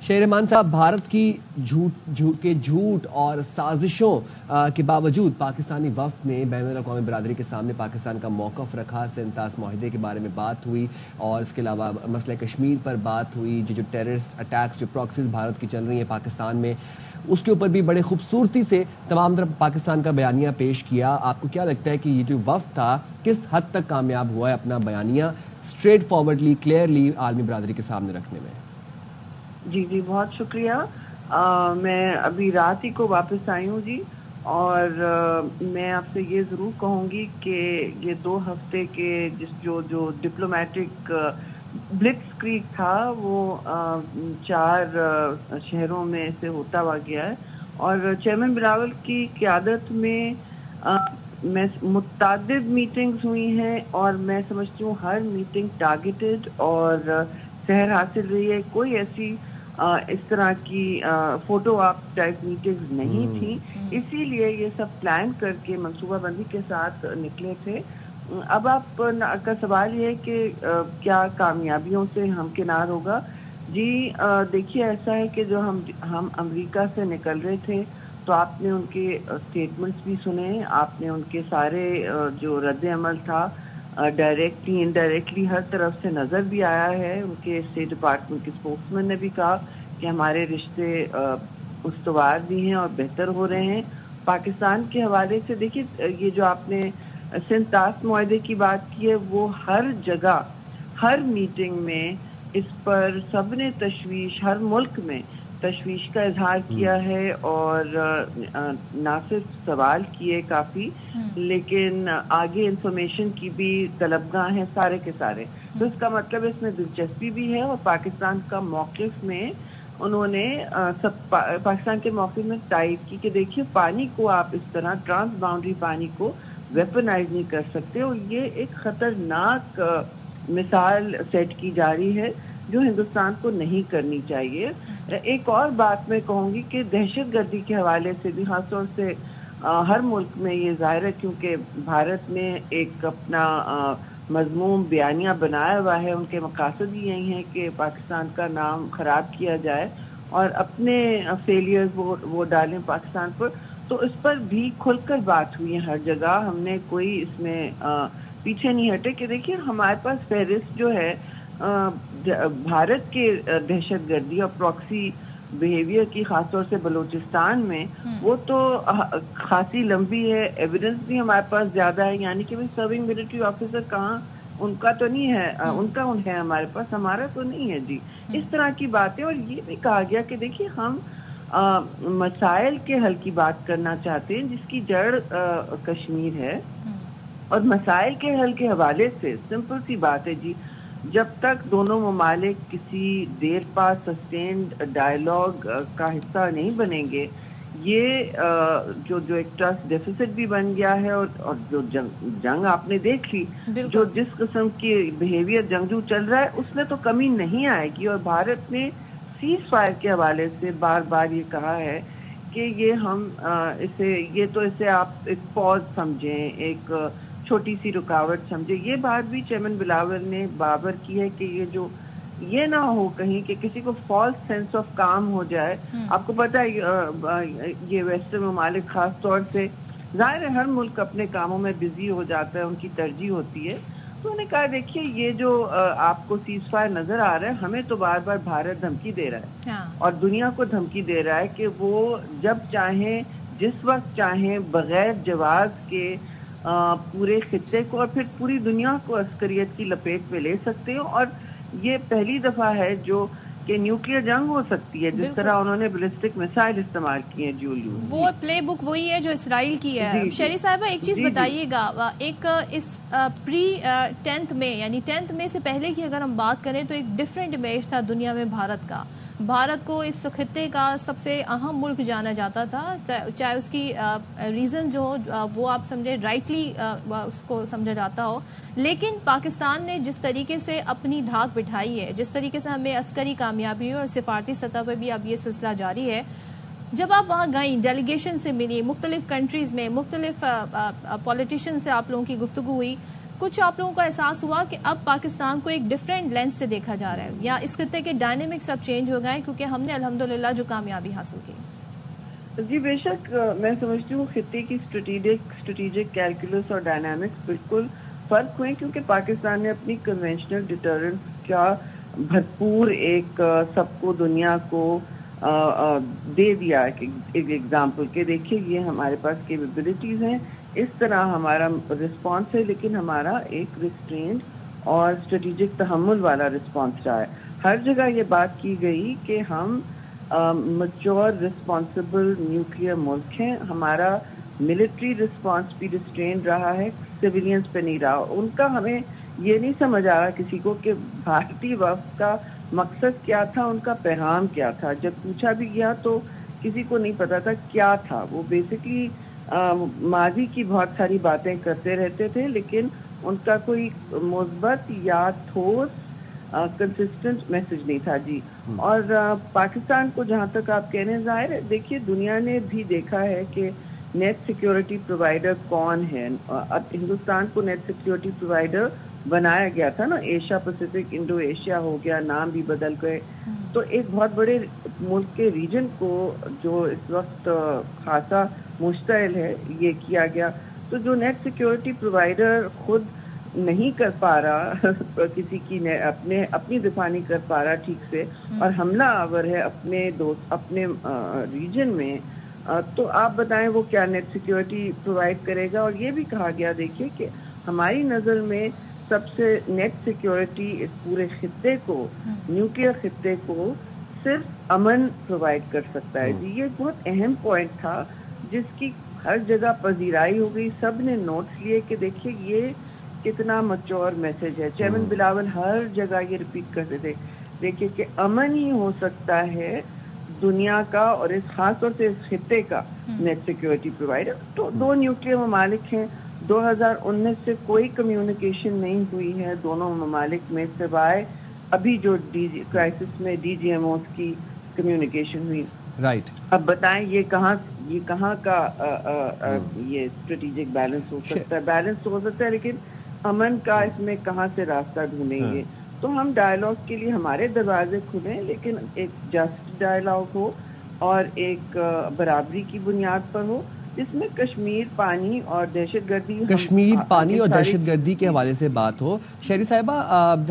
شہرمان صاحب، بھارت کی جھوٹ اور سازشوں کے باوجود پاکستانی وفد نے بین الاقوامی برادری کے سامنے پاکستان کا موقف رکھا. سینتاس معاہدے کے بارے میں بات ہوئی اور اس کے علاوہ مسئلہ کشمیر پر بات ہوئی. جو ٹیررسٹ اٹیکس، جو پراکسیز بھارت کی چل رہی ہیں پاکستان میں، اس کے اوپر بھی بڑے خوبصورتی سے تمام طرف پاکستان کا بیانیہ پیش کیا. آپ کو کیا لگتا ہے کہ یہ جو وفد تھا کس حد تک کامیاب ہوا ہے اپنا بیانیہ اسٹریٹ فارورڈلی، کلیئرلی عالمی برادری کے سامنے رکھنے میں؟ جی بہت شکریہ. میں ابھی رات ہی کو واپس آئی ہوں جی، اور میں آپ سے یہ ضرور کہوں گی کہ یہ 2 ہفتے کے جو ڈپلومیٹک بلٹس کریگ تھا وہ 4 شہروں میں سے ہوتا ہوا گیا ہے، اور چیئرمین بلاول کی قیادت میں متعدد میٹنگز ہوئی ہیں، اور میں سمجھتی ہوں ہر میٹنگ ٹارگیٹڈ اور سحر حاصل رہی ہے. کوئی ایسی اس طرح کی فوٹو آپ ٹائپ میٹنگز نہیں تھیں. اسی لیے یہ سب پلان کر کے منصوبہ بندی کے ساتھ نکلے تھے. اب آپ کا سوال یہ ہے کہ کیا کامیابیوں سے ہمکنار ہوگا؟ جی دیکھیے، ایسا ہے کہ جو ہم امریکہ سے نکل رہے تھے تو آپ نے ان کے اسٹیٹمنٹس بھی سنے، آپ نے ان کے سارے جو رد عمل تھا ڈائریکٹلی انڈائریکٹلی ہر طرف سے نظر بھی آیا ہے. ان کے اسٹیٹ ڈپارٹمنٹ کے اسپوکس مین نے بھی کہا کہ ہمارے رشتے استوار بھی ہیں اور بہتر ہو رہے ہیں. پاکستان کے حوالے سے دیکھیے، یہ جو آپ نے سینتاس معاہدے کی بات کی ہے، وہ ہر جگہ ہر میٹنگ میں اس پر سب نے تشویش، ہر ملک میں تشویش کا اظہار کیا ہے، اور نہ صرف سوال کیے کافی، لیکن آگے انفارمیشن کی بھی طلبگاہ ہیں سارے کے سارے. تو اس کا مطلب اس میں دلچسپی بھی ہے، اور پاکستان کا موقف میں انہوں نے پاکستان کے موقف میں تائید کی کہ دیکھیے پانی کو آپ اس طرح ٹرانس باؤنڈری پانی کو ویپنائز نہیں کر سکتے، اور یہ ایک خطرناک مثال سیٹ کی جا رہی ہے جو ہندوستان کو نہیں کرنی چاہیے. ایک اور بات میں کہوں گی کہ دہشت گردی کے حوالے سے بھی خاص طور سے ہر ملک میں یہ ظاہر ہے، کیونکہ بھارت نے ایک اپنا مضمون بیانیہ بنایا ہوا ہے. ان کے مقاصد ہی یہی ہیں کہ پاکستان کا نام خراب کیا جائے اور اپنے فیلیئرز وہ ڈالیں پاکستان پر. تو اس پر بھی کھل کر بات ہوئی ہے ہر جگہ. ہم نے کوئی اس میں پیچھے نہیں ہٹے کہ دیکھیے ہمارے پاس فہرست جو ہے بھارت کے دہشت گردی اور پراکسی بیہیویئر کی، خاص طور سے بلوچستان میں، وہ تو خاصی لمبی ہے. ایویڈنس بھی ہمارے پاس زیادہ ہے، یعنی کہ سرونگ ملٹری آفیسر کہاں، ان کا تو نہیں ہے، ان کا ہے ہمارے پاس، ہمارا تو نہیں ہے جی. اس طرح کی باتیں. اور یہ بھی کہا گیا کہ دیکھیے ہم مسائل کے حل کی بات کرنا چاہتے ہیں جس کی جڑ کشمیر ہے، اور مسائل کے حل کے حوالے سے سمپل سی بات ہے جی، جب تک دونوں ممالک کسی دیر پا سسٹینڈ ڈائیلاگ کا حصہ نہیں بنیں گے، یہ جو ایک ٹرسٹ ڈیفیسٹ بھی بن گیا ہے، اور جو جنگ آپ نے دیکھ لی، جو جس قسم کی بیہیویئر جنگجو چل رہا ہے اس میں تو کمی نہیں آئے گی. اور بھارت نے سیز فائر کے حوالے سے بار بار یہ کہا ہے کہ یہ ہم اسے آپ ایک پاز سمجھیں، ایک چھوٹی سی رکاوٹ سمجھے. یہ بات بھی چیئرمین بلاول نے بابر کی ہے کہ یہ نہ ہو کہیں کہ کسی کو فالس سینس آف کام ہو جائے. آپ کو پتہ ہے یہ ویسٹرن ممالک خاص طور سے، ظاہر ہے ہر ملک اپنے کاموں میں بزی ہو جاتا ہے، ان کی ترجیح ہوتی ہے. تو انہوں نے کہا دیکھیے یہ جو آپ کو سیز فائر نظر آ رہا ہے، ہمیں تو بار بار بھارت دھمکی دے رہا ہے اور دنیا کو دھمکی دے رہا ہے کہ وہ جب چاہیں، جس وقت چاہیں، بغیر جواز کے پورے خطے کو اور پھر پوری دنیا کو عسکریت کی لپیٹ میں لے سکتے ہیں. اور یہ پہلی دفعہ ہے جو کہ نیوکلیئر جنگ ہو سکتی ہے، جس طرح انہوں نے بیلسٹک میسائل استعمال کیے ہیں ڈیول یوز. وہ پلے بک وہی ہے جو اسرائیل کی ہے. شہری صاحبہ ایک چیز بتائیے گا، ایک اس پری 10th میں، یعنی 10th میں سے پہلے کی اگر ہم بات کریں تو ایک ڈیفرنٹ امیج تھا دنیا میں بھارت کا. بھارت کو اس خطے کا سب سے اہم ملک جانا جاتا تھا، چاہے اس کی ریزن جو ہو وہ آپ سمجھے رائٹلی اس کو سمجھا جاتا ہو. لیکن پاکستان نے جس طریقے سے اپنی دھاک بٹھائی ہے، جس طریقے سے ہمیں عسکری کامیابی اور سفارتی سطح پہ بھی اب یہ سلسلہ جاری ہے. جب آپ وہاں گئیں، ڈیلیگیشن سے ملی، مختلف کنٹریز میں مختلف پولیٹیشین سے آپ لوگوں کی گفتگو ہوئی، کچھ آپ لوگوں کو احساس ہوا کہ اب پاکستان کو ایک ڈفرینٹ لینس سے دیکھا جا رہا ہے یا اس خطے کے ڈائنامکس اب چینج ہو گئے کیونکہ ہم نے الحمدللہ جو کامیابی حاصل کی؟ جی بے شک، میں سمجھتی ہوں خطے کی اسٹریٹجک کیلکولس اور ڈائنامکس بالکل فرق ہوئے، کیونکہ پاکستان نے اپنی کنونشنل ڈیٹرنس کا بھرپور ایک سب کو دنیا کو دے دیا ایک ایگزامپل کہ دیکھیے یہ ہمارے پاس کیپیبلٹیز ہیں، اس طرح ہمارا رسپانس ہے، لیکن ہمارا ایک ریسٹرینڈ اور اسٹریٹجک تحمل والا رسپانس رہا ہے۔ ہر جگہ یہ بات کی گئی کہ ہم میچور رسپانسبل نیوکلیئر ملک ہیں، ہمارا ملٹری رسپانس بھی ریسٹرینڈ رہا ہے، سویلینز پہ نہیں رہا۔ ان کا ہمیں یہ نہیں سمجھ آ رہا کسی کو کہ بھارتی وفد کا مقصد کیا تھا، ان کا پیغام کیا تھا۔ جب پوچھا بھی گیا تو کسی کو نہیں پتا تھا کیا تھا۔ وہ بیسکلی ماضی کی بہت ساری باتیں کرتے رہتے تھے، لیکن ان کا کوئی مثبت یا ٹھوس کنسسٹنٹ میسج نہیں تھا جی۔ اور پاکستان کو جہاں تک آپ کہنے ظاہر ہے، دیکھیے دنیا نے بھی دیکھا ہے کہ نیٹ سیکیورٹی پرووائڈر کون ہے۔ اب ہندوستان کو نیٹ سیکیورٹی پرووائڈر بنایا گیا تھا نا، ایشیا پیسفک انڈو ایشیا ہو گیا، نام بھی بدل گئے، تو ایک بہت بڑے ملک کے ریجن کو جو اس وقت خاصا مشتعل ہے یہ کیا گیا۔ تو جو نیٹ سیکیورٹی پرووائڈر خود نہیں کر پا رہا کسی کی اپنی دفاع نہیں کر پا رہا ٹھیک سے، اور حملہ آور ہے اپنے ریجن میں، تو آپ بتائیں وہ کیا نیٹ سیکیورٹی پرووائڈ کرے گا۔ اور یہ بھی کہا گیا دیکھیے کہ ہماری نظر میں سب سے نیٹ سیکیورٹی اس پورے خطے کو، نیوکلیئر خطے کو صرف امن پرووائڈ کر سکتا ہے جی۔ یہ بہت اہم پوائنٹ تھا جس کی ہر جگہ پذیرائی ہو گئی، سب نے نوٹس لیے کہ دیکھیے یہ کتنا میچور میسج ہے۔ چیئرمین بلاول ہر جگہ یہ ریپیٹ کرتے تھے دیکھیے کہ امن ہی ہو سکتا ہے دنیا کا اور اس خاص طور سے اس خطے کا نیٹ سیکیورٹی پرووائڈر۔ تو دو نیوکلیئر ممالک ہیں، 2019 سے کوئی کمیونیکیشن نہیں ہوئی ہے دونوں ممالک میں، سوائے ابھی جو کرائسس میں ڈی جی ایم اوز کی کمیونیکیشن ہوئی۔ رائٹ، اب بتائیں یہ کہاں کا یہ اسٹریٹجک بیلنس ہو سکتا ہے؟ بیلنس تو ہو سکتا ہے لیکن امن کا اس میں کہاں سے راستہ ڈھونڈیں گے؟ تو ہم ڈائلاگ کے لیے ہمارے دروازے کھلیں، لیکن ایک جسٹ ڈائلاگ ہو اور ایک برابری کی بنیاد پر ہو، جس میں کشمیر پانی اور دہشت گردی کے حوالے سے بات ہو۔ شہری صاحبہ،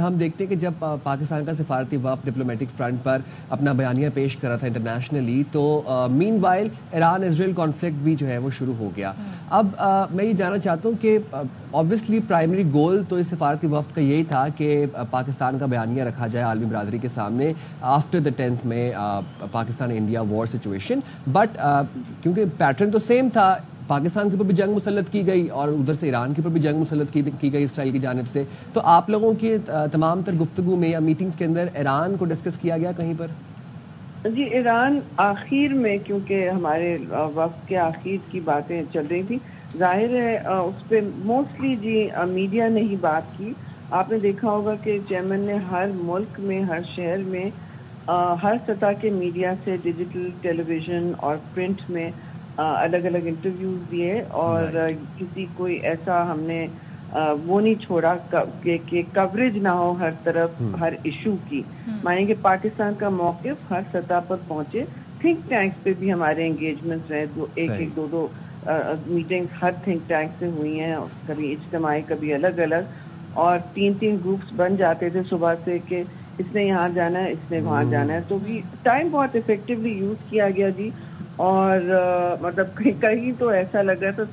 ہم دیکھتے ہیں کہ جب پاکستان کا سفارتی وفد ڈپلومیٹک فرنٹ پر اپنا بیانیہ پیش کر رہا تھا انٹرنیشنلی، تو مین وائل ایران اسرائیل کانفلکٹ بھی جو ہے وہ شروع ہو گیا۔ اب میں یہ جاننا چاہتا ہوں کہ obviously پرائمری گول تو اس سفارتی وفد کا یہی تھا کہ پاکستان کا بیانیہ رکھا جائے عالمی برادری کے سامنے آفٹر دا 10th میں Pakistan India war situation, but کیونکہ پیٹرن تو سیم تھا، پاکستان کے اوپر بھی جنگ مسلط کی گئی اور ادھر سے ایران کے اوپر بھی جنگ مسلط کی گئی اسرائیل کی جانب سے، تو آپ لوگوں کی تمام تر گفتگو میں یا میٹنگز کے اندر ایران کو ڈسکس کیا گیا کہیں پر؟ جی ایران آخر میں، کیونکہ ہمارے وقت کے آخر کی باتیں چل رہی تھی، ظاہر ہے اس پہ موسٹلی جی میڈیا نے ہی بات کی۔ آپ نے دیکھا ہوگا کہ چیئرمین نے ہر ملک میں، ہر شہر میں، ہر سطح کے میڈیا سے، ڈیجیٹل، ٹیلی ویژن اور پرنٹ میں الگ الگ انٹرویوز دیے، اور کسی کوئی ایسا ہم نے وہ نہیں چھوڑا کہ کوریج نہ ہو ہر طرف ہر ایشو کی، مانیں کہ پاکستان کا موقف ہر سطح پر پہنچے۔ تھنک ٹینکس پہ بھی ہمارے انگیجمنٹس رہے، ایک دو میٹنگز ہر تھنک ٹینک سے ہوئی ہیں، کبھی اجتماعی کبھی الگ الگ، اور 3 گروپس بن جاتے تھے صبح سے کہ اس نے یہاں جانا ہے، اس نے وہاں جانا ہے، تو بھی ٹائم بہت افیکٹولی یوز کیا گیا جی۔ اور مطلب کہیں تو ایسا لگا تھا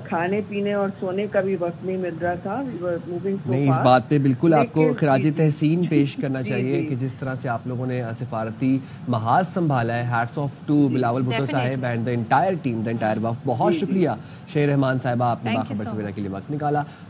کھانے پینے اور سونے کا بھی وقت نہیں مل رہا تھا۔ نہیں، اس بات پہ بالکل آپ کو خراج تحسین پیش کرنا چاہیے کہ جس طرح سے آپ لوگوں نے سفارتی محاذ سنبھالا ہے۔ Hats off to Bilawal Bhutto صاحب and the entire team, the entire وفد۔ بہت شکریہ شہر رحمان صاحبہ، آپ نے باخبر سویرا کے لیے وقت نکالا۔